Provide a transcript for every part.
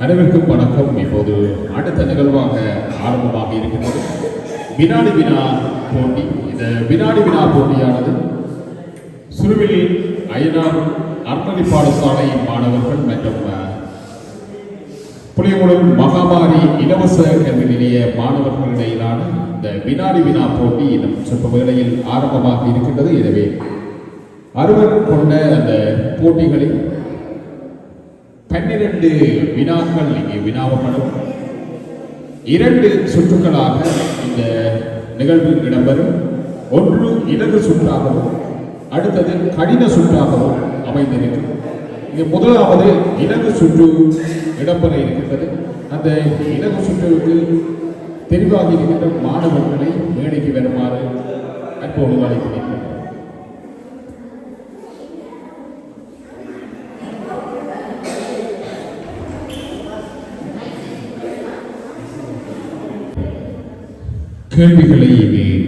அனைவருக்கும் வணக்கம். இப்போது அடுத்த நிகழ்வாக ஆரம்பமாக இருக்கிறது வினாடி வினா போட்டி. இந்த வினாடி வினா போட்டியானது சுருவிலி ஐநாறு அறநிலை பாடசாலை மாணவர்கள் மற்றும் புலியகுளம் மகாமாரி இலவச கல்வி நிலைய மாணவர்களிடையிலான இந்த வினாடி வினா போட்டி இன்னும் சொற்ப வேளையில் ஆரம்பமாக இருக்கின்றது. எனவே அறுவர் கொண்ட அந்த போட்டிகளில் 12 வினாக்கள் இங்கே வினாவப்படும். 2 சுற்றுகளாக இந்த நிகழ்வு இடம்பெறும். ஒன்று இலகு சுற்றாகவும் அடுத்தது கடின சுற்றாகவும் அமைந்திருக்கும். இங்கே முதலாவது இலகு சுற்று இடம்பெற இருக்கின்றது. அந்த இலகு சுற்றுக்கு தெரிவாகி இருக்கின்ற மாணவர்களை மேடைக்கு வருமாறு அன்போடு அழைக்கிறேன். கேள்விகளை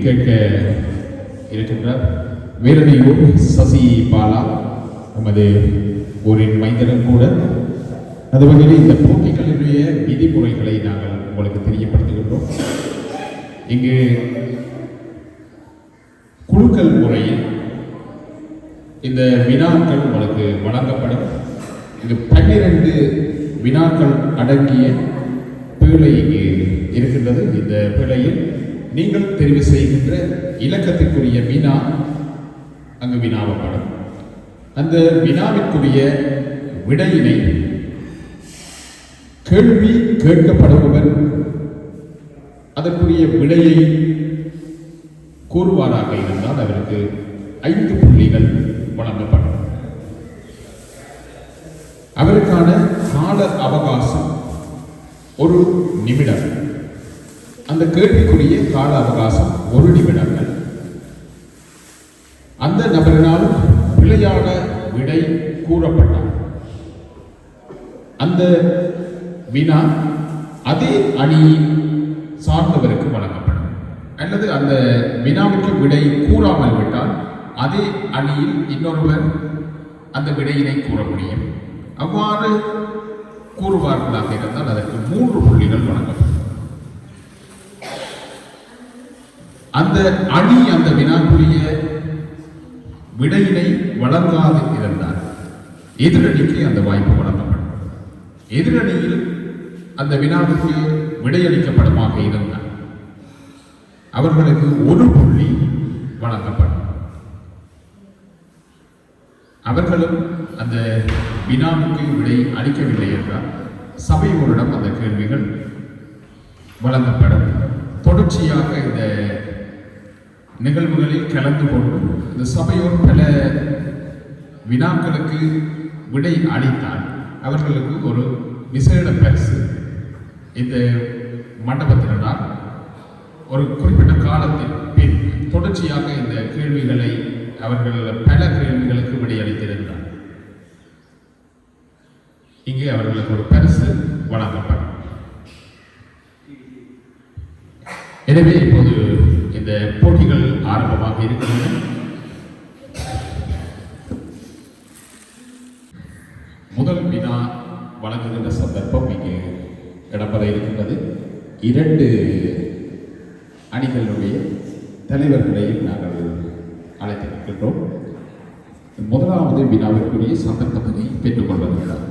கேட்க இருக்கின்றார் வேரணியூர் சசி பாலா, நமது ஊரின் மைந்தனும் கூட. அது வகையில் இந்த போட்டிகளுடைய விதிமுறைகளை நாங்கள் உங்களுக்கு தெரியப்படுத்துகின்றோம். இங்கு குழுக்கள் முறையில் இந்த வினாக்கள் உங்களுக்கு வழங்கப்படும். இங்கு 12 வினாக்கள் அடங்கிய பேழை இங்கு இருக்கின்றது. இந்த பேழையில் நீங்கள் தெரிவு செய்கின்ற இலக்கத்திற்குரிய வினா அங்கு வினாவப்படும். அந்த வினாவிற்குரிய விடையினை கேள்வி கேட்கப்படுபவர் அதற்குரிய விடையை கூறுவாராக இருந்தால் அவருக்கு 5 புள்ளிகள் வழங்கப்படும். அவருக்கான கால அவகாசம் 1 நிமிடம். அந்த கேள்விக்குரிய கால அவகாசம் 1 நிமிடங்கள். அந்த நபரினால் பிழையான விடை கூறப்பட்டார் அந்த வினா அதே அணி சார்ந்தவருக்கு வழங்கப்படும். அல்லது அந்த வினாவுக்கு விடை கூறாமல் விட்டால் அதே அணியில் இன்னொருவர் அந்த விடையினை கூற முடியும். அவ்வாறு கூறுவார்களாக இருந்தால் அதற்கு 3 புள்ளிகள் வழங்கப்படும். அந்த அணி அந்த வினாக்குரிய விடையினை வழங்காது இருந்தால் எதிரணிக்கு அந்த வாய்ப்பு வழங்கப்படும். எதிரணியில் அந்த வினாவுக்கு விடையளிக்கப்படுமாக இருந்தால் அவர்களுக்கு 1 புள்ளி வழங்கப்படும். அவர்களும் அந்த வினாவுக்கு விடை அளிக்கவில்லை என்றால் சபையோரிடம் அந்த கேள்விகள் வழங்கப்படும். தொடர்ச்சியாக இந்த நிகழ்வுகளில் கலந்து கொண்டு இந்த சபையோர் பல வினாக்களுக்கு விடை அளித்தால் அவர்களுக்கு ஒரு விசேட பரிசு இந்த மண்டபத்தினால் ஒரு குறிப்பிட்ட காலத்தின் பின் தொடர்ச்சியாக இந்த கேள்விகளை அவர்கள் பல கேள்விகளுக்கு விடையளித்திருந்தார். இங்கே அவர்களுக்கு ஒரு பரிசு வழங்கப்படும். எனவே இப்போது இந்த போட்டிகள் ஆரம்பமாக இருக்கிறது. முதல் வினா வழங்குகின்ற சந்தர்ப்பம் இங்கே இடம்பெற இருக்கின்றது. 2 அணிகளுடைய தலைவர்களையும் நாங்கள் அழைத்திருக்கின்றோம். முதலாவது வினாவிற்குரிய சந்தர்ப்பத்தினை பெற்றுக்கொள்வதுதான்.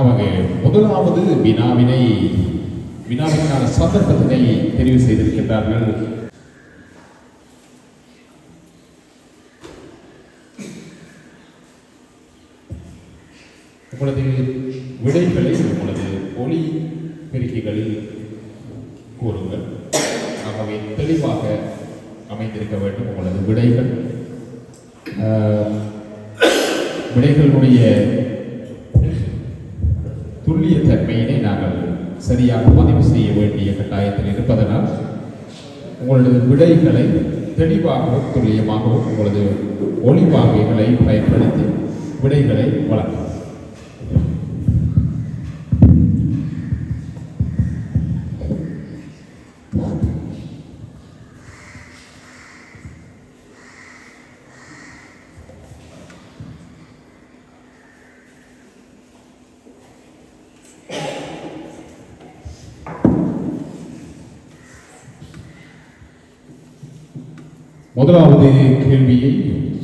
அவங்க முதலாவது வினாவிற்கான சந்தர்ப்பத்தினை தெரிவு செய்திருக்கின்றார்கள். உங்களது விடைகளை உங்களது ஒளி பெருக்கிகளில் கூறுங்கள். ஆகவே தெளிவாக அமைந்திருக்க வேண்டும் உங்களது விடைகளுடைய துல்லிய தன்மையினை நாங்கள் சரியாக பதிவு செய்ய வேண்டிய கட்டாயத்தில் இருப்பதனால் உங்களது விடைகளை தெளிவாகவும் துல்லியமாகவும் உங்களது ஒளிவாங்கிகளை பயன்படுத்தி விடைகளை வழங்கும். முதலாவது கேள்வியை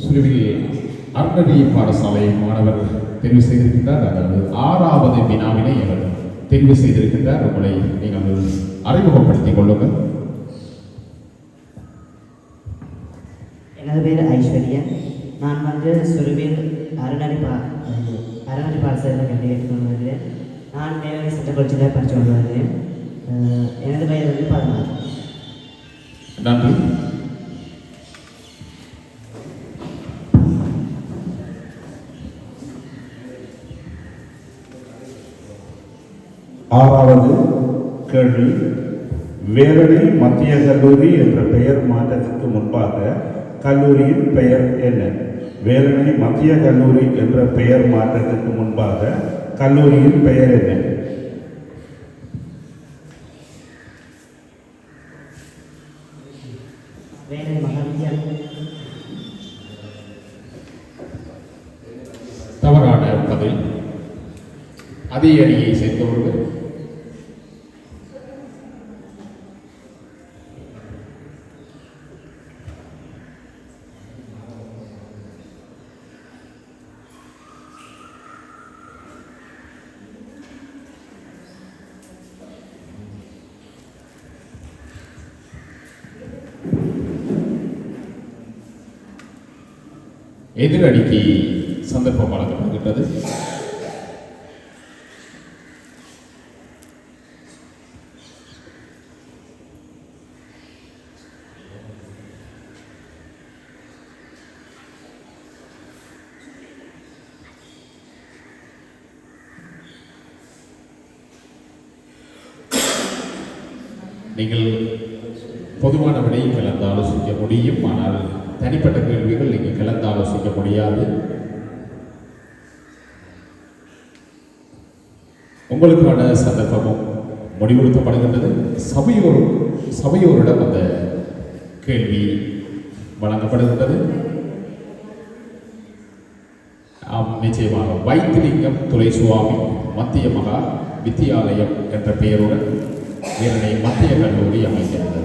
சுருவில் அறநெறி பாடசாலை மாணவர் தெரிவு செய்திருக்கின்றார். அதாவது 6வது வினாவினை அவர் தெரிவு செய்திருக்கின்றார். உங்களை நீங்கள் அறிமுகப்படுத்திக் கொள்ளுங்கள். எனது பேர் ஐஸ்வர்யன். நான் சுருவில் அறநெறி பாடசாலையில் கல்வி கற்றுக்கொண்டு வருகிறேன். நான் மேலவை சட்டக்கொள்ச்சியில் படித்து கொண்டு வருகிறேன். எனது வயது 16. நன்றி. ஆறாவது கேள்வி, வேலணை மத்திய கல்லூரி என்ற பெயர் மாற்றத்திற்கு முன்பாக கல்லூரியின் பெயர் என்ன? வேலணை மத்திய கல்லூரி என்ற பெயர் மாற்றத்திற்கு முன்பாக கல்லூரியின் பெயர் என்ன? தவறான பதில். அதே அணியை சேர்ந்தவர்கள் எதிரணிக்கு சந்தர்ப்பம் வழங்கப்படுகின்றது. நீங்கள் பொதுவான விடையை கலந்து ஆலோசிக்க முடியும். ஆனால் தனிப்பட்ட கேள்விகள் நீங்கள் கலந்து ஆலோசிக்க முடியாது. உங்களுக்கான சந்தர்ப்பமும் முடிவெடுக்கப்படுகின்றது. சபையோரிடம் அந்த கேள்வி வழங்கப்படுகின்றது. நிச்சயமாக வைத்திலிங்கம் துரைசுவாமி மத்திய மகா வித்தியாலயம் என்ற பெயருடன் வேலணை மத்திய கல்லூரி அமைந்திருந்தது.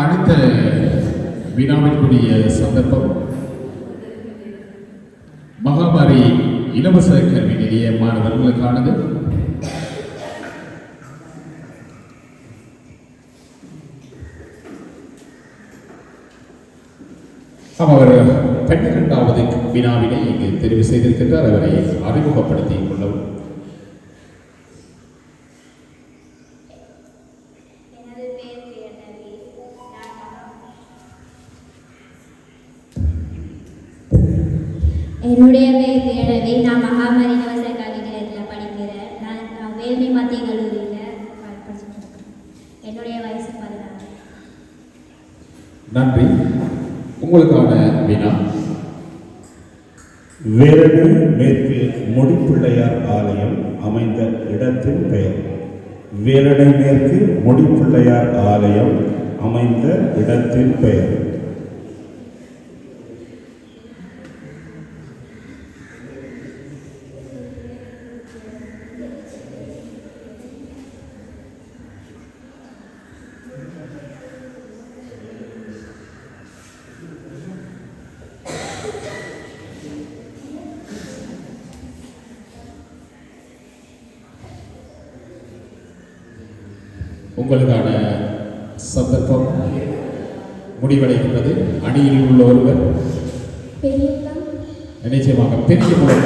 அடுத்த வினாவிற்குரிய சந்தர்ப்பம் மகாமாரி இலவச கல்வி நிலைய மாணவர்களுக்கானது. அவர் 12வது வினாவினை இங்கு தெரிவு செய்திருக்கின்றார். அவரை அறிமுகப்படுத்திக் கொள்ளவும். என்னுடைய பேர் தேடவி. நான் மகாமாரி இலவச கல்வி நிலையத்தில் படிக்கிறேன். நான் வேலணை மத்திய கல்லூரியில் படிச்சுட்டு இருக்கேன். என்னுடைய வயசு 16. நன்றி. உங்களுக்கான வினா, வேலணை மேற்கு முடிப்பிள்ளையார் ஆலயம் அமைந்த இடத்தின் பெயர். வேலணை மேற்கு முடிப்பிள்ளையார் ஆலயம் அமைந்த இடத்தின் பெயர். உங்களுக்கான சந்தர்ப்பம் முடிவடைகின்றது. அணியில் உள்ள ஒருவர் நிச்சயமாக பெரிய முறை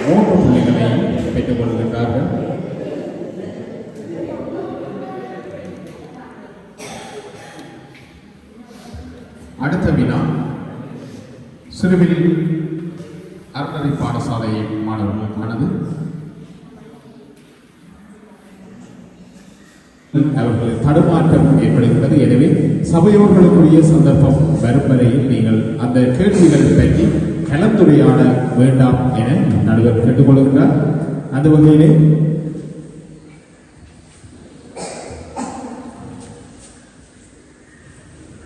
3 புள்ளிகளை பெற்றுக் கொள்கின்றார்கள். அடுத்த வினா சிறுவில் அறநெறி பாடசாலை மாணவர்களுக்கானது. அவர்கள் தடுமாற்றம் ஏற்படுகிறது. எனவே சபையோர்களுக்குரிய சந்தர்ப்பம் வரும் வரையில் நீங்கள் அந்த கேள்விகளை பற்றி கலந்துரையாட வேண்டாம் என நடுவர் கேட்டுக்கொள்கிறார். அந்த வகையிலே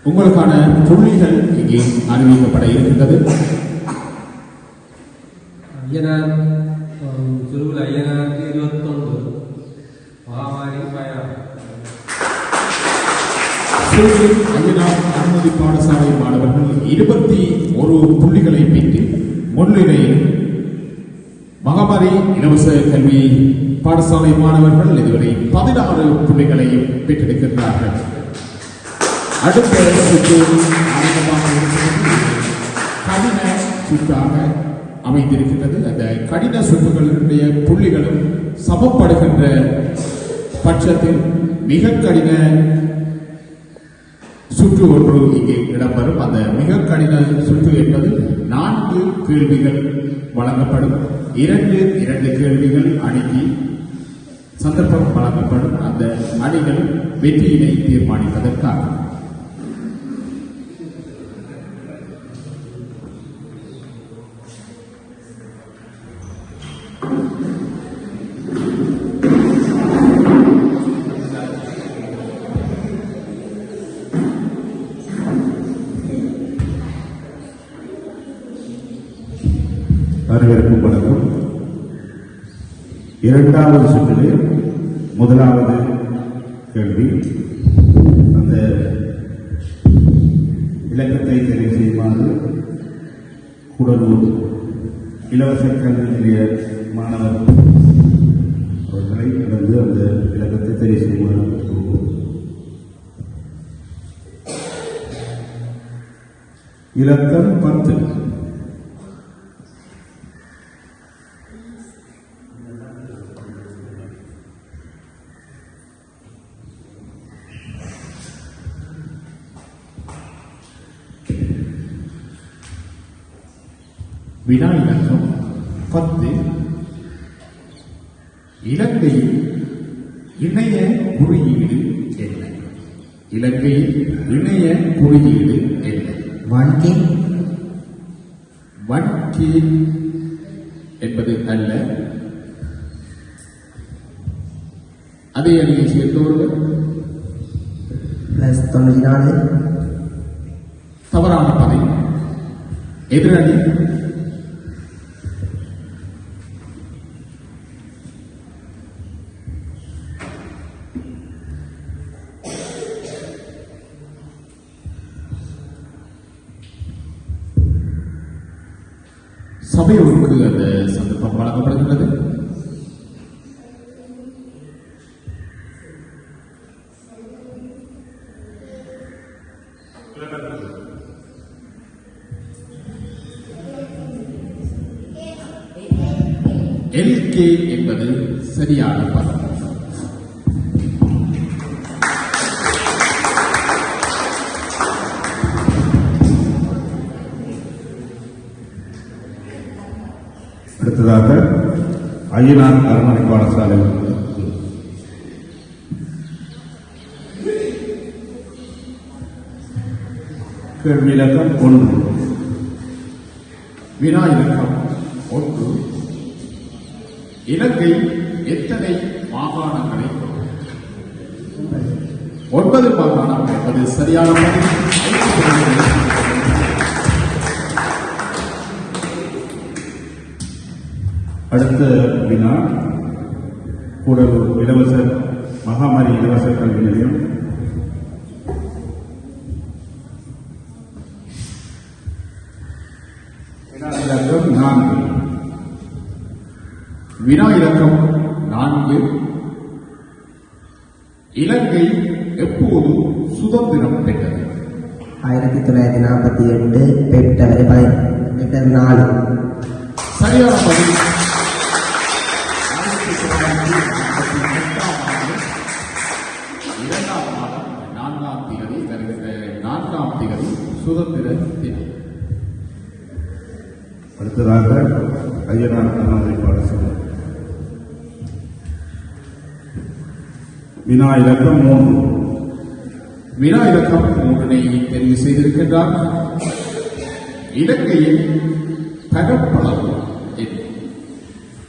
உங்களுக்கான புள்ளிகள் இங்கே அறிவிக்கப்பட இருக்கின்றது. ஐயனார் திருவில் ஐயனாருக்கு 29, மகாமாரி பயணம். ஐயனார் அனுமதி பாடசாலை மாணவர்கள் 21 புள்ளிகளை பெற்று முன்னிலையில், மகாமாரி இலவச கல்வி பாடசாலை மாணவர்கள் இதுவரை 16 புள்ளிகளையும் பெற்றிருக்கின்றார்கள். அடுத்த சுற்று ஆரம்பமாக கடின சுற்றாக அமைந்திருக்கின்றது. அந்த கடின சுற்றுகளுடைய புள்ளிகளும் சமப்படுகின்ற பட்சத்தில் மிக கடின சுற்று ஒன்று இங்கே இடம்பெறும். அந்த மிக கடின சுற்று என்பது 4 கேள்விகள் வழங்கப்படும். 2 கேள்விகள் அணிக்கு சந்தர்ப்பம் வழங்கப்படும். அந்த அணிகள் வெற்றியினை தீர்மானிப்பதற்காக வரவேற்கும் வணக்கம். 2வது சுற்றில் முதலாவது கேள்வி, அந்த இலக்கத்தை தெரிவு செய்யுமாறு கூடலூர் இலவச கல்வி நிலைய மாணவர் அவர்களை கடந்து அந்த இலக்கத்தை தெரிவு செய்யுமாறு கூறுவோம். இலக்கம் 10. வினா இலக்கம் 10. இலங்கையில் இணைய குறியீடு என்ன? இலங்கையில் இணைய குறியீடு என்ன? 1K என்பது அல்ல. அதே அணியை சேர்ந்தவர்கள் +94. தவறான பதை. எதிரணி சபையோருக்கு அந்த சந்தர்ப்பம் வழங்கப்படுகிறது. LK என்பது சரியான பதம். அடுத்ததாக ஐயனார் அரண்மனை பாடசாலை கேள்வி இலக்கம் 1. வினா இலக்கம் 1. இலங்கை எத்தனை மாகாணங்களை 9 மாகாணம் என்பது சரியான பதில். அடுத்த வினா கூடலூர் இலவச மகாமாரி இலவச கல்வி நிலையம். இலக்கம் 4. வினா இலக்கம் 4. இலங்கை எப்போது சுதந்திரம் பெற்றது? 1948 பெப்ரவரி 4. சரியான பதில். இரண்டாம் மாதம் 4ஆம் தேதி வருகின்ற 4ஆம் தேதி சுதந்திர தினம். அடுத்ததாக ஐயனார் அண்ணாமலை பாடசாலை வினா இலக்கம் 3. வினா இலக்கம் 3 தெரிவு செய்திருக்கின்றார். இலங்கையின் பரப்பளவு என்ன?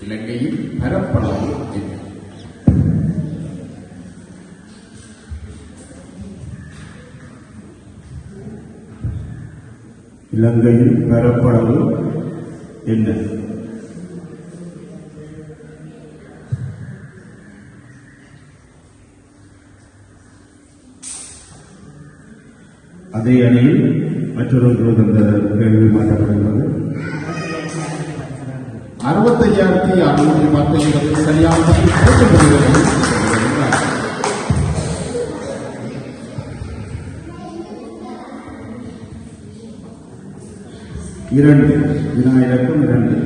இலங்கையின் பரப்பளவு என்ன? இலங்கையின் பரப்பளவு என்ன? அதே அணியில் மற்றொருவருக்கு அந்த கேள்வி மாற்றப்படுகிறது. 65,610 சரியான பதில் போட்டப்படுகிறது. இரண்டு வினா இலக்கம் 2.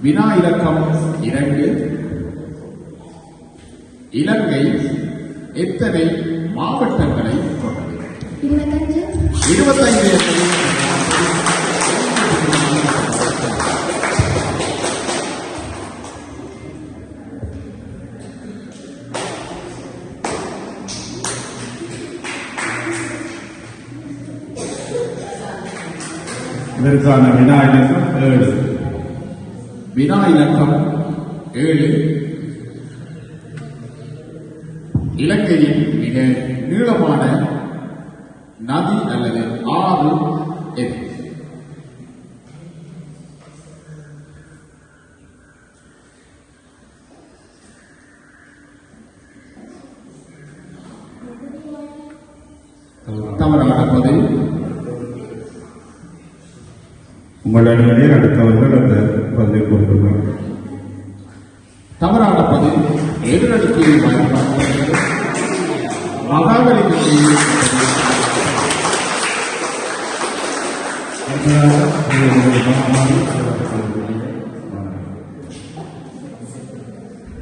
வினா இலக்கம் 2. இலங்கை எத்தனை மாவட்டங்களை கொண்டது? 25 என்பது இதற்கான வினா இலக்கம் 7. வினா இலக்கம் 7. இலங்கையின் மிக நீளமான நதி அல்லது ஆறு எது? தவறான பதில். உங்களுடைய அடுத்தவர்கள் அந்த பதிலை கொடுத்துள்ளார். தவறான பதில். எதிரடுக்கு மகாபலிபுரம்.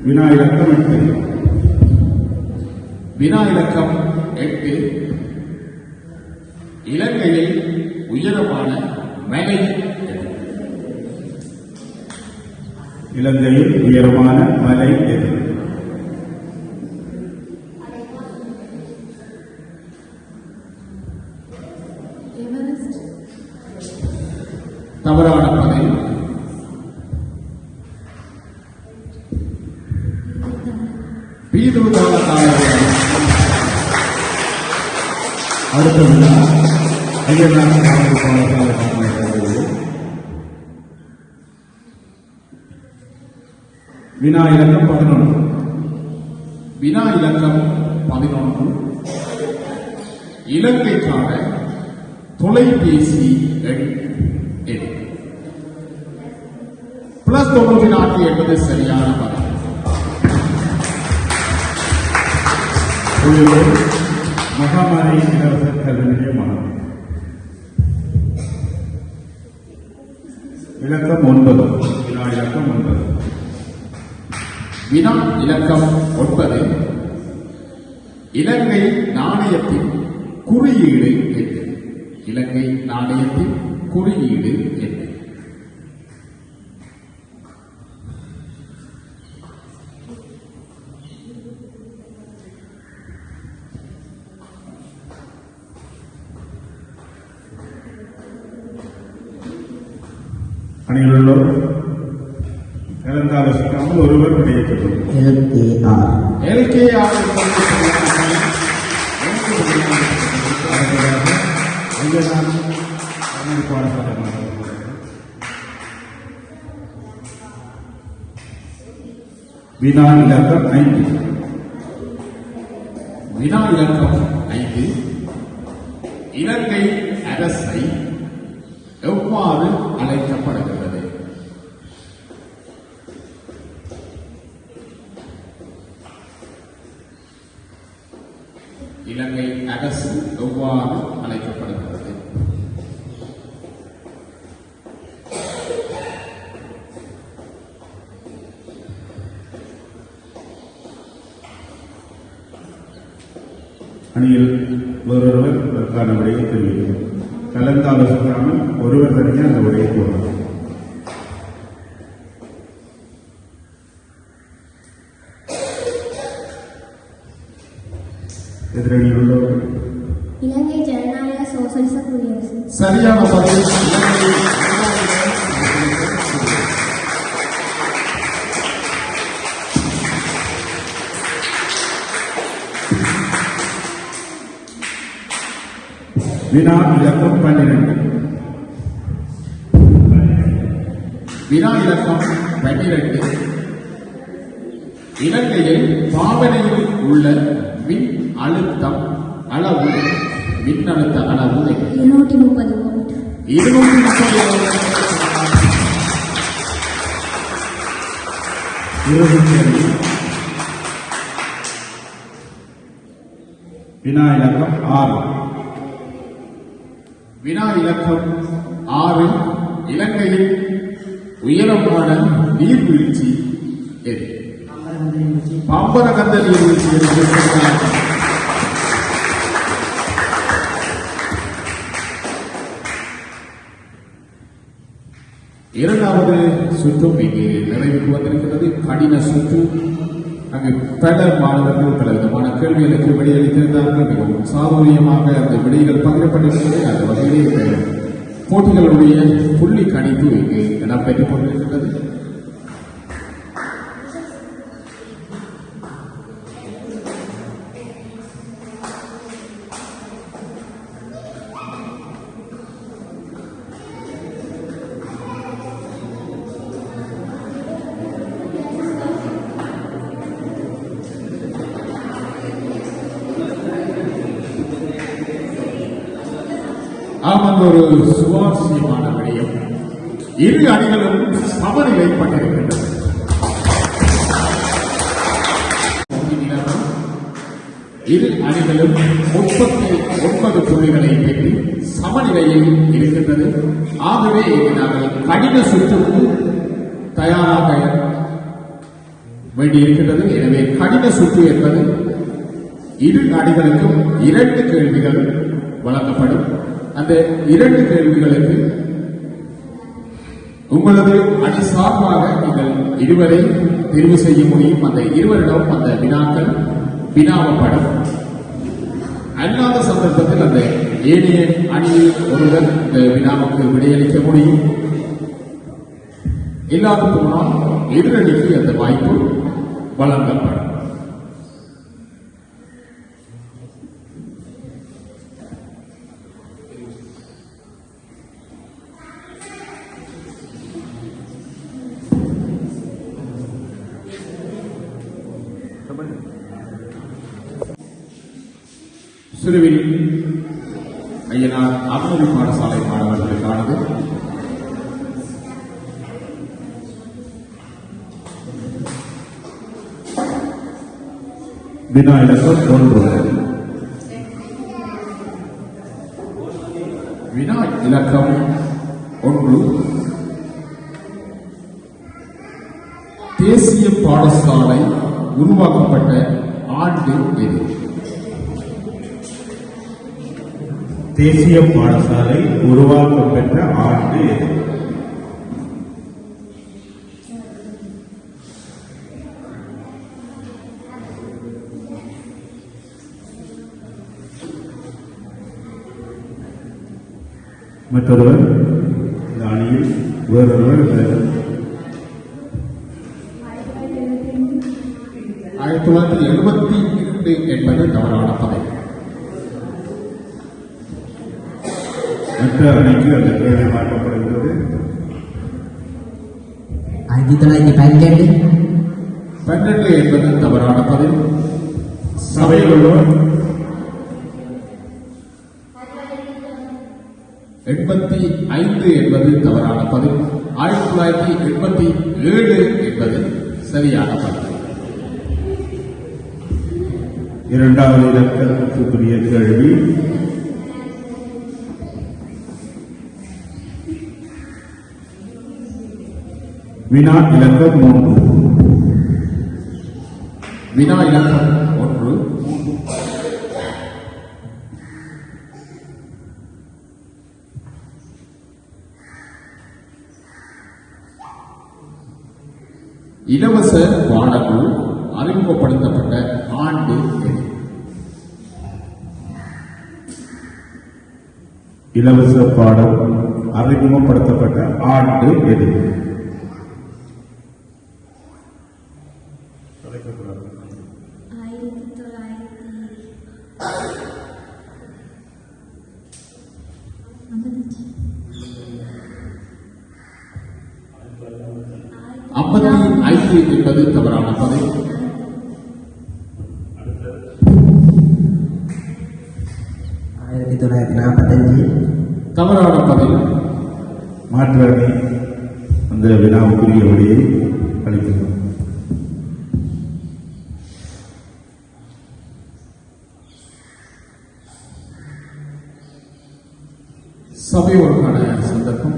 வினா இலக்கம் 8. வினா இலக்கம் 8. இலங்கையில் உயரமான மலை எது? இலங்கையில் உயரமான மலை எது? தவறான பதில். பீதுதான அடுத்த வினா ஐயனார் அண்ணாமலை பாடசாலை. வினா இலக்கம் 11. வினா இலக்கம் 11. இலங்கைக்கான தொலைபேசி எண் எது? +94 என்பது சரியான பதில். மகாமாரி இலவச கல்வி நிலையமாகும். இலக்கம் 9. வினா இலக்கம் 9. வினா இலக்கம் 9. இலங்கை நாணயத்தின் குறியீடு என்ன? இலங்கை நாணயத்தின் குறியீடு என்ன? அணியில் உள்ளோர் கலந்தாலோசிக்காமல் ஒருவர் வெளியேற்றப்படும். LKR. LKR வினா இலக்கம் 5. வினா இலக்கம் 5. இலங்கை அரசை எவ்வாறு அழைக்கப்படுகிறது? இலங்கை அரசு எவ்வாறு அழைக்கப்படுகிறது? அணியில் வேறொருவர் அதற்கான விடையை தெரிவிக்கும். கலந்து ஆலோசிக்காமல் ஒருவர் தனியாக அந்த விடையை கூறலாம். எதிரணியில் உள்ளவர்கள் இலங்கை ஜனநாயக சோசலிச குடியரசு. சரியான பதில். வினா இலக்கம் 12. வினா இலக்கம் 12. இலங்கையில் பாவனையில் உள்ள மின் அழுத்தம் அளவு மின்னழுத்த அளவு 230 வோல்ட். 230. வினா இலக்கம் 6. வினா இலக்கம் 6. இலங்கையில் உயரமான நீர்வீழ்ச்சி எது? பாம்பரகந்த நீர்வீழ்ச்சி என்று சொல்கிறார்கள். இரண்டாவது சுற்றும் இங்கு நிறைவுக்கு வந்திருக்கிறது. கடின சுற்று. அங்கு பல மாணவர்கள் பல விதமான கேள்விகளுக்கு விடையளித்திருந்தார்கள். மிகவும் சாதுரியமாக அந்த விடைகள் பகிரப்பட்டிருக்கிறது. அந்த வகையிலே இந்த போட்டிகளுடைய புள்ளி கணிப்பு இங்கு இடம்பெற்றுக் கொண்டிருக்கிறது. ஆமாம், ஒரு சுவாரஸ்யமான விடயம். இரு அணிகளும் சமநிலைப்பட்டிருக்கின்றன. இரு அணிகளும் 39 புள்ளிகளை பெற்று சமநிலையில் இருக்கின்றது. ஆகவே நாங்கள் கடின சுற்றுக்கு தயாராக வேண்டியிருக்கின்றது. எனவே கடின சுற்று என்பது இரு அணிகளுக்கும் 2 கேள்விகள் வழங்கப்படும். அந்த 2 கேள்விகளுக்கு உங்களது அணி சார்பாக நீங்கள் இருவரை தெரிவு செய்ய முடியும். அந்த இருவரிடம் அந்த வினாக்கள் வினாவப்படும். அல்லாத சந்தர்ப்பத்தில் அந்த ஏனைய அணியில் ஒருவர் இந்த வினாவுக்கு விடையளிக்க முடியும். இல்லாத போனால் எதிரணிக்கு அந்த வாய்ப்பு வழங்கப்படும். சிறுவில் ஐயனார் அறநெறி பாடசாலை மாணவர்களுக்கானது. வினா இலக்கம் 1. வினா இலக்கம் 1. தேசிய பாடசாலை உருவாக்கப்பட்ட ஆண்டு எது? தேசிய பாடசாலை உருவாக்கப்பட்ட ஆண்டு எது? மற்றொருவர் இந்த அணியில் வேறொருவர் 1972 என்பது தவறான பதவி. மற்ற அணிக்கு அந்த கேள்வி மாற்றப்படுகிறது. 1912 என்பது தவறான பதவி. சபையில் உள்ளவர் 85 என்பது தவறான பதவி. 1987 என்பது சரியான பதவி. இரண்டாவது இலக்கத்துக்குரிய கேள்வி. வினா இலக்கம் 3. வினா இலக்கம் 1. இலவச பாடநூல் அறிமுகப்படுத்தப்பட்ட ஆண்டு எது? இலவச பாடம் அறிமுகப்படுத்தப்பட்ட ஆண்டு எது? ஐம்பத்தி ஐந்து என்பது தவறான பதில். தவறான பதில். மாற்று அணி அந்த வினாவுக்குரிய வழியை அளிக்கிறோம். சபையோருக்கான சந்தர்ப்பம்.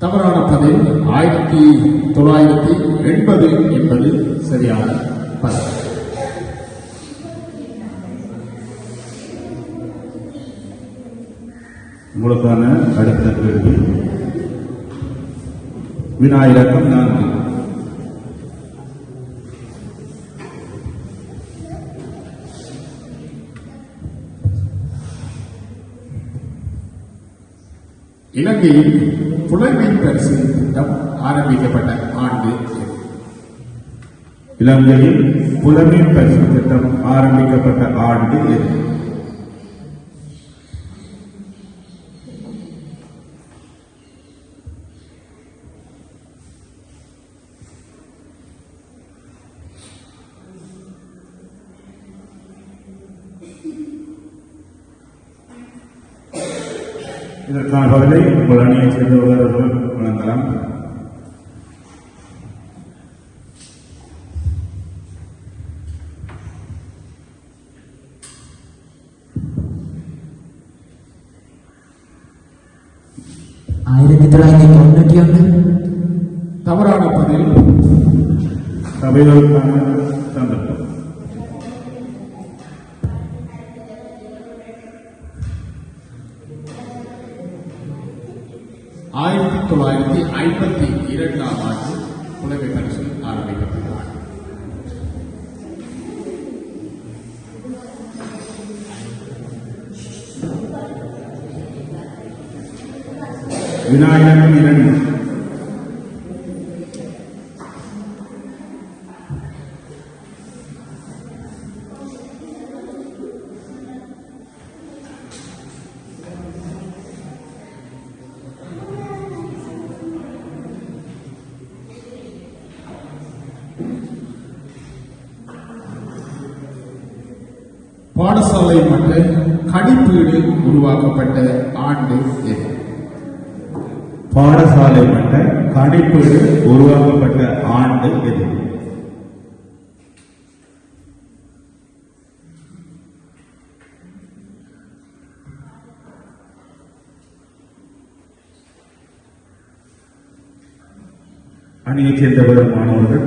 தவறான பதில் 1980 என்பது சரியான பதில். உங்களுக்கான அடுத்த கேள்வி வினா இலக்கம் 4. இலங்கையில் புலமை பரிசு திட்டம் ஆரம்பிக்கப்பட்ட ஆண்டு எது? இலங்கையில் புலமை பரிசு திட்டம் ஆரம்பிக்கப்பட்ட ஆண்டு எது? இதற்கான பதிலை உங்கள் அணியைச் சேர்ந்தவர்கள் வழங்கலாம். தவறான பதில். சபைகளுக்கான சந்தர்ப்பம். ஆயிரத்தி 1952 ஆண்டு புலமை பரிசு ஆரம்பிக்கப்பட்ட ஆண்டு. வினா இலக்கம் 2. பாடசாலை மட்ட கணிப்பீடு உருவாக்கப்பட்ட ஆண்டு எது? பாடசாலை மட்ட கணிப்பீடு உருவாக்கப்பட்ட ஆண்டு எது? அணியைச் சேர்ந்தவர் மாணவர்கள்.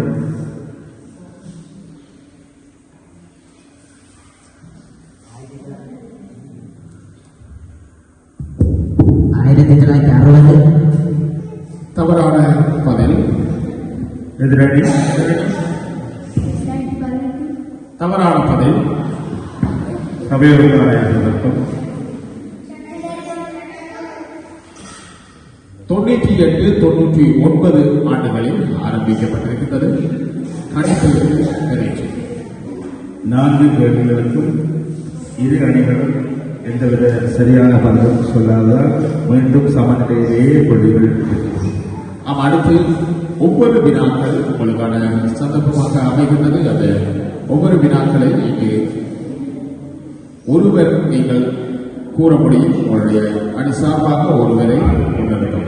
தவறான பதில். எதிரணி தவறான பதில். சபையோருக்கான சந்தர்ப்பம். 98, 99 ஆண்டுகளில் ஆரம்பிக்கப்பட்டிருக்கின்றது கணிப்பீடு பரீட்சை. 4 கேள்விகளுக்கும் இரு அணிகளும் எந்தவித சரியான பதிலும் சொல்லாததால் மீண்டும் சமநிலையிலேயே புள்ளிகள். அடுத்து ஒவ்வொரு வினாக்கள் உங்களுக்கான சந்தர்ப்பமாக அமைகின்றது. அந்த ஒவ்வொரு வினாக்களை இங்கு ஒருவர் நீங்கள் கூற முடியும். உங்களுடைய அணி சார்பாக ஒருவரை முன்னெடுக்கும்.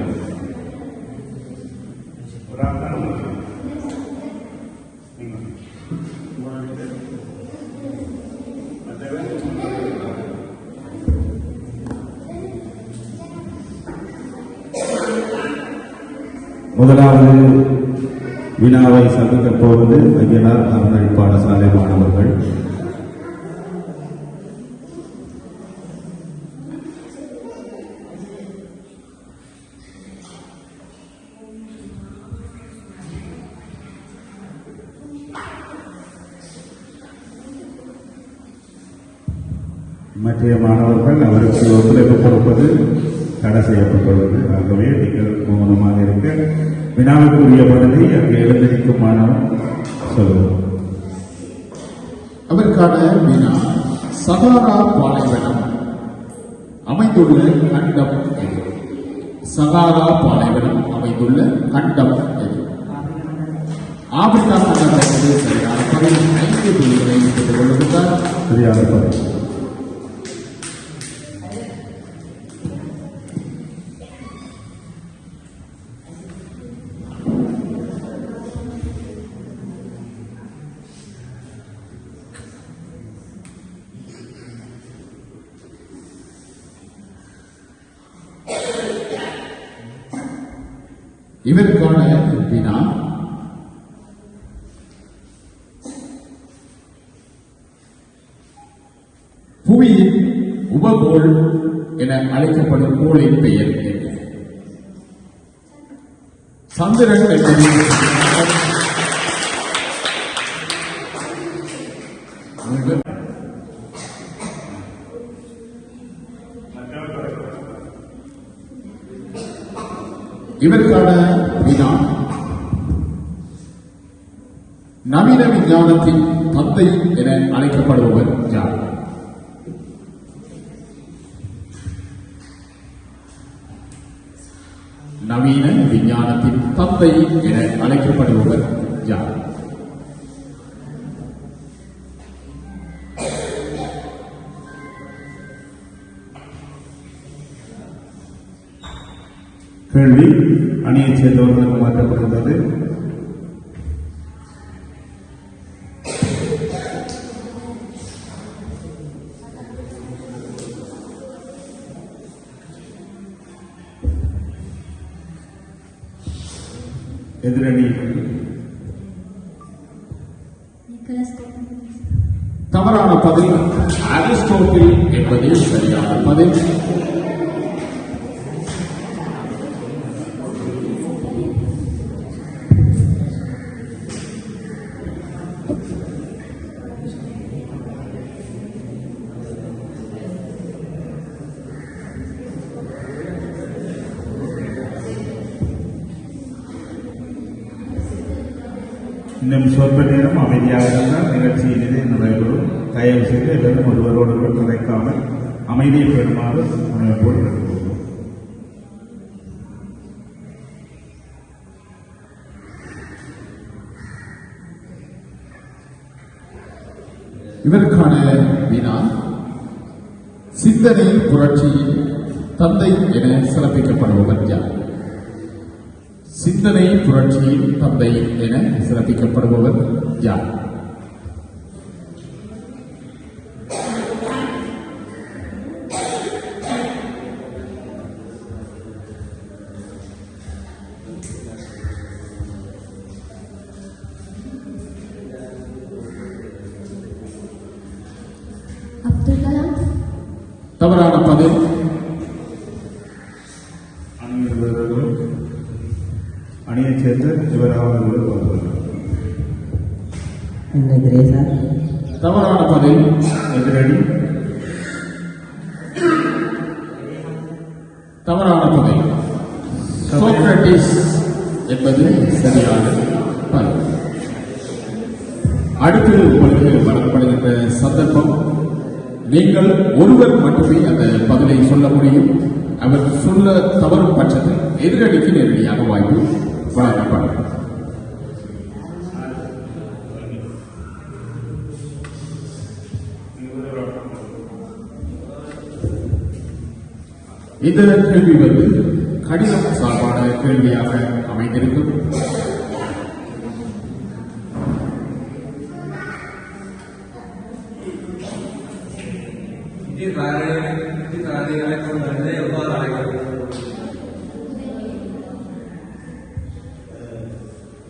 முதலாவது வினாவை சந்திக்கப் போவது ஐயனார் அறநெறி பாடசாலை மாணவர்கள். மற்ற மாணவர்கள் அவருக்கு ஒத்துழைப்பு கொடுப்பது தடை செய்யப்பட்டுள்ளது. ஆகவே நீங்கள் மௌனமாக இருக்க. வினாவுக்குரிய பகுதி அங்கு எழுந்திருக்கும் மாணவன் சொல்லுவோம். அவருக்கான வினா, சகாரா பாலைவனம் அமைந்துள்ள கண்டம் எது? சகாரா பாலைவனம் அமைந்துள்ள கண்டம் எது? ஆப்பிரிக்கா கண்டம் என்பது சரியான பதில். 5 புள்ளிகளை பெற்றுக் கொள்ளுகிறார். சரியான பதில். இவருக்கான வினா, புவியின் உபகோள் என அழைக்கப்படும் கோளின் பெயர் என்ன? சந்திரன் என்பது இவருக்கான வினா, நவீன விஞ்ஞானத்தின் தந்தை என அழைக்கப்படுபவர் யார்? நவீன விஞ்ஞானத்தின் தந்தை என அழைக்கப்படுபவர் யார்? கேள்வி அணியைச் சேர்ந்தவர்களுக்கு மாற்றப்படுகிறது. எதிரணி தவறான பதில். அரிஸ்டோட்டில் என்பது சரியான பதில். இன்னும் சொற்ப நேரம் அமைதியாக இருந்தால் நிகழ்ச்சியிலே நடைபெறும். தயவு செய்து எல்லோரும் ஒருவரோடு கலைக்காமல் அமைதியை பெறுமாறு அமைப்போடு கேட்டுக்கொள்வோம். இவருக்கான வினா, சிந்தனை புரட்சியின் தந்தை என சிறப்பிக்கப்படுபவர் யார்? சிந்தனை புரட்சியின் தந்தை என சிறப்பிக்கப்படுபவர் யார்? அப்துல் கலாம். தவறான பதில். அணியைச் சேர்ந்த இவராவது கிரேசா. தவறான பதில். எதிரணி தவறான பதில். சோக்ரட்டிஸ் என்பது சரியான பதில். அடுத்து உங்களுக்கு வழங்கப்படுகின்ற சந்தர்ப்பம், நீங்கள் ஒருவர் மட்டுமே அந்த பதிலை சொல்ல முடியும். அவர் சொல்ல தவறும் பட்சத்தில் எதிரடிக்கு நேரடியாக வாய்ப்பு வழங்கப்படும். இந்த கேள்வி வந்து கடிதம் சார்பான கேள்வியாக அமைந்திருக்கும்.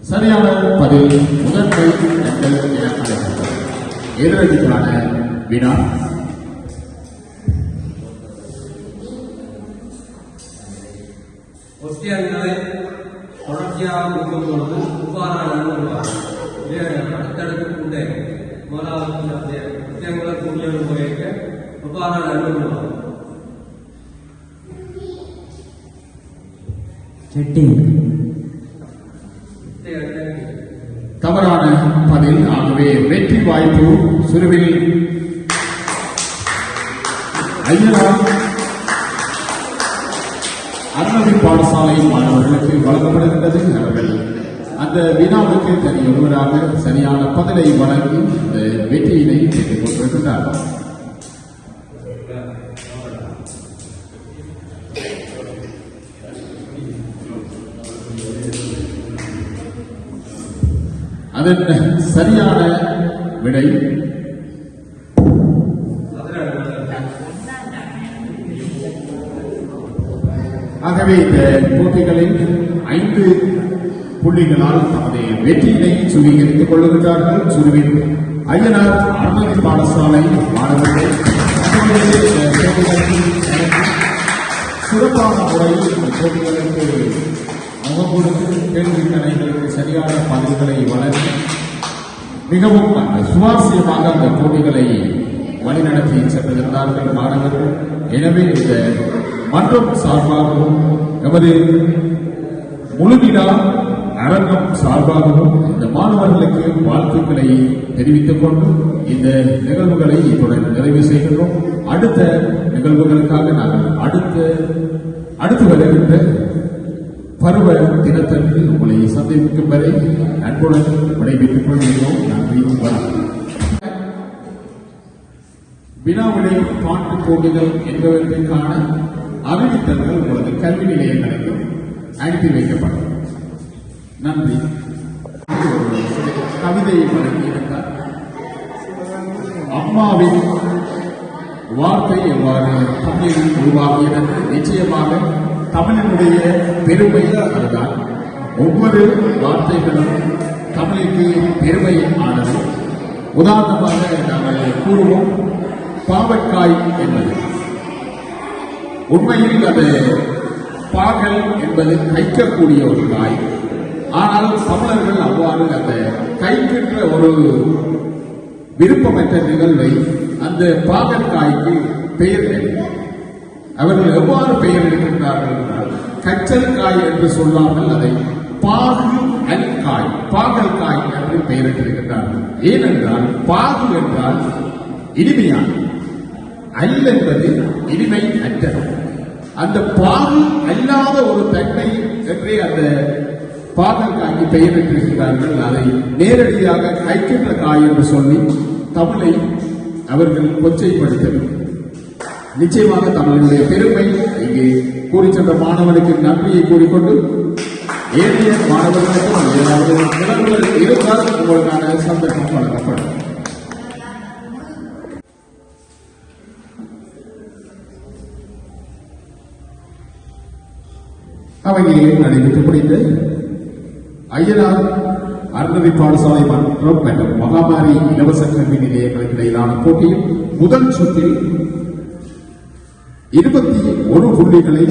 சரியான பதில் முதன்மை எண்கள் என அழைக்கப்படும். எதிரடிக்கான வினா, ஒத்தியங்களை தொடர்ச்சியாக இருக்கும் பொழுது உபாரான அடுத்தடுத்து கொண்டே முதலாவது ஒத்தியங்களை கூடிய போயிருக்க அவ்வாறான அனுபவம் செட்டி தவறான பதில். ஆகவே வெற்றி வாய்ப்பு சுருவில் ஐயனார் அறநெறி பாடசாலை மாணவர்களுக்கு வழங்கப்படுகின்றது. அவர்கள் அந்த வினாவுக்கு தனி ஒருவராக சரியான பதிலை வழங்கி இந்த வெற்றியினை பெற்றுக் கொண்டிருக்கின்றார்கள். அதன் சரியான விடை ஆகவே இந்த போட்டிகளில் 5 புள்ளிகளால் தமது வெற்றியினை சுவீகரித்துக் கொள்ளுகின்றார்கள். சுருவின் ஐயனார் அறநெறி பாடசாலை மாணவர்கள் சிறப்பான முறையில் இந்த போட்டிகளுக்கு முகம் கொடுத்து கேள்வி கணைகளுக்கு சரியான பதில்களை வழங்கி மிகவும் சுவாரஸ்யமாக அந்த போட்டிகளை வழிநடத்தி சென்றிருந்தார்கள் மாணவர்கள். எனவே இந்த மன்றம் சார்பாகவும் எமது முழுவிழா அரங்கம் சார்பாகவும் இந்த மாணவர்களுக்கு வாழ்த்துக்களை தெரிவித்துக் கொண்டு இந்த நிகழ்வுகளை இத்துடன் நிறைவு செய்கின்றோம். அடுத்த நிகழ்வுகளுக்காக நாங்கள் அடுத்து வருகின்ற பருவ தினத்தன்று உங்களை சந்திக்கும் வரை அன்புடன் விடைபெற்றுக் கொள்கிறோம். நன்றி, வணக்கம். வினாவிடை பாட்டு போட்டிகள் என்பவற்றுக்கான அறிவித்தல்கள் உங்களது கல்வி நிலையங்களுக்கு அனுப்பி வைக்கப்படும். நன்றி. கவிதையை வழங்கியிருந்தார். அம்மாவின் வார்த்தை எவ்வாறு தமிழில் உருவாகியது? நிச்சயமாக தமிழினுடைய பெருமை அதுதான். ஒவ்வொரு வார்த்தைகளும் தமிழுக்கு பெருமை ஆனது. உதாரணமாக நாங்கள் கூறுவோம், பாவற்காய் என்பது உண்மையில் அது பாகல் என்பது கைக்கக்கூடிய ஒரு காய். ஆனால் தமிழர்கள் அவ்வாறு அந்த கைக்கின்ற ஒரு விருப்பமற்ற நிகழ்வை அந்த பாகற்காய்க்கு பெயர் அவர்கள் எவ்வாறு பெயர் எடுக்கின்றார்கள் என்றால், கச்சல் காய் என்று சொல்லாமல் அதை பாகு அல்காய், பாகல் காய் என்று பெயரிட்டிருக்கின்றார்கள். ஏனென்றால் பாகு என்றால் இனிமையான, அல் என்பது இனிமை அற்றது. அந்த பாகு அல்லாத ஒரு தன்மை என்றே அந்த பாகற்காய்க்கு பெயரிட்டிருக்கிறார்கள். அதை நேரடியாக கைக்கின்ற காய் என்று சொல்லி தமிழை அவர்கள் கொச்சைப்படுத்தவில்லை. நிச்சயமாக தமிழுடைய பெருமை இங்கே கூறி சென்ற மாணவனுக்கு நன்றியை கூறிக்கொண்டு ஏனைய மாணவர்களுக்கும் ஏதாவது நிலவுகள் இருந்தால் உங்களுக்கான சந்தர்ப்பம் வழங்கப்படும். அவையே நடைபெற்று முடிந்த ஐயனார் அறநெறி பாடசாலை மன்றம் மற்றும் மகாமாரி இலவச கல்வி நிலையங்களுக்கு இடையிலான போட்டியில் முதல் சுற்றில் 21 புள்ளிகளை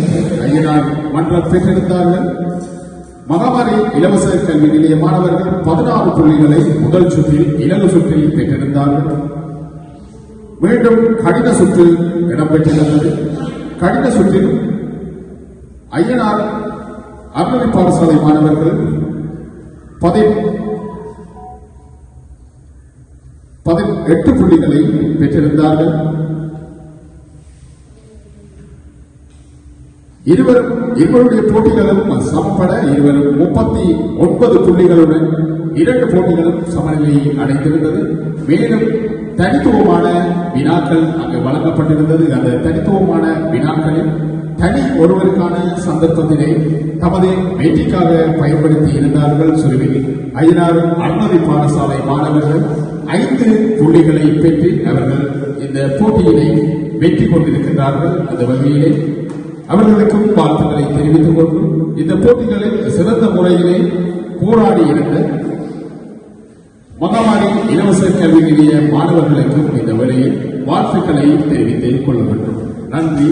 ஐயனார் மன்றம் பெற்றிருந்தார்கள். மகாமாரி இலவச கல்வி நிலைய மாணவர்கள் 16 புள்ளிகளை முதல் சுற்றில் இலகு சுற்றில் பெற்றிருந்தார்கள். மீண்டும் கடின சுற்று இடம்பெற்றிருந்தது. கடின சுற்றில் ஐயனார் அறநெறி பாடசாலை மாணவர்கள் 18 புள்ளிகளை பெற்றிருந்தார்கள். இருவருடைய போட்டிகளும் சமப்பட இருவரும் 39 புள்ளிகளுடன் 2 போட்டிகளும் சமநிலையை அடைந்திருந்தது. மேலும் தனித்துவமான வினாக்கள் அங்கு வழங்கப்பட்டிருந்தது. அந்த தனித்துவமான வினாக்களில் தனி ஒருவருக்கான சந்தர்ப்பத்தினை தமது வெற்றிக்காக பயன்படுத்தி இருந்தார்கள். சுருவில் ஐயனார் அறநெறி பாடசாலை மாணவர்கள் 5 புள்ளிகளை பெற்று அவர்கள் இந்த போட்டியினை வெற்றி கொண்டிருக்கின்றார்கள். அந்த வகையிலே அவர்களுக்கும் வாழ்த்துக்களை தெரிவித்துக் கொண்டு இந்த போட்டிகளில் சிறந்த முறையிலே போராடி இருந்த மகாமாரி இலவச கல்வி நிலைய மாணவர்களுக்கும் இந்த வேளையில் வாழ்த்துக்களை தெரிவித்துக் கொள்ள வேண்டும். நன்றி.